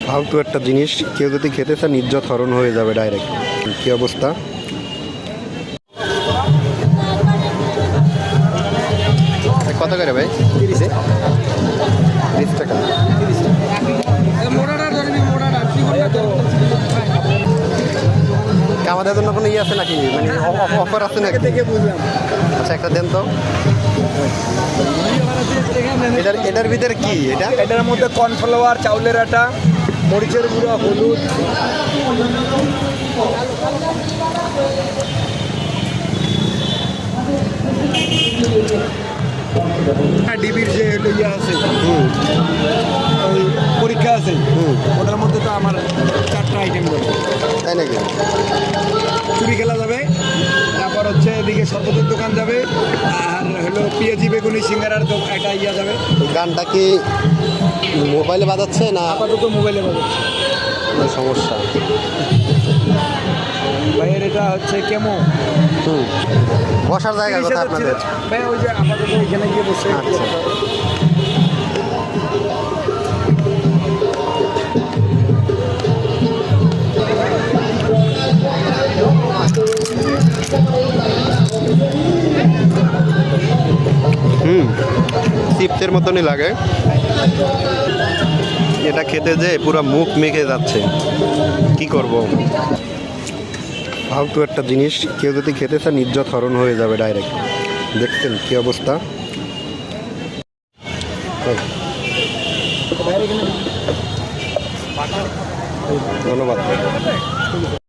ফালতু একটা জিনিস কেউ যদি খেতে চায় নির্যত হরণ হয়ে যাবে ডাইরেক্ট। কি অবস্থা? কত করে ভাই? 30 টাকা। আমাদের জন্য কোনো ইয়ে আছে নাকি, মানে অফার আছে নাকি? আচ্ছা একটা দেন তো। এটার ভিতরে কি? এটার মধ্যে কর্নফ্লাওয়ার, চাউলের আটা, মরিচের গুঁড়ো, হলুদ, ডিবির যে ইয়ে আছে, ওই পরীক্ষা আছে, ওটার মধ্যে তো আমার 4টা আইটেম দেবে। তাই নাকি? চুরি খেলা যাবে, তারপর হচ্ছে এদিকে শরবতের দোকান যাবে, আর হলো পেঁয়াজি বেগুনি সিঙ্গারার একটা ইয়া যাবে। গানটা কি মোবাইলে বাজাচ্ছে না? আপাতত মোবাইলে বাজাচ্ছে। সমস্যা ভাইয়ের এটা হচ্ছে কেমন বসার জায়গা কোথায় আপনাদের? ভাই ওই যে আপাতত এখানে গিয়ে বসে। আচ্ছা। চিপসের মতনই লাগে। এটা খেতে যে পুরো মুখ মেখে যাচ্ছে, কি করব। ফালতু একটা জিনিস কেউ যদি খেতে চায় নির্যত হরণ হয়ে যাবে ডাইরেক্ট। দেখছেন কি অবস্থা? ধন্যবাদ।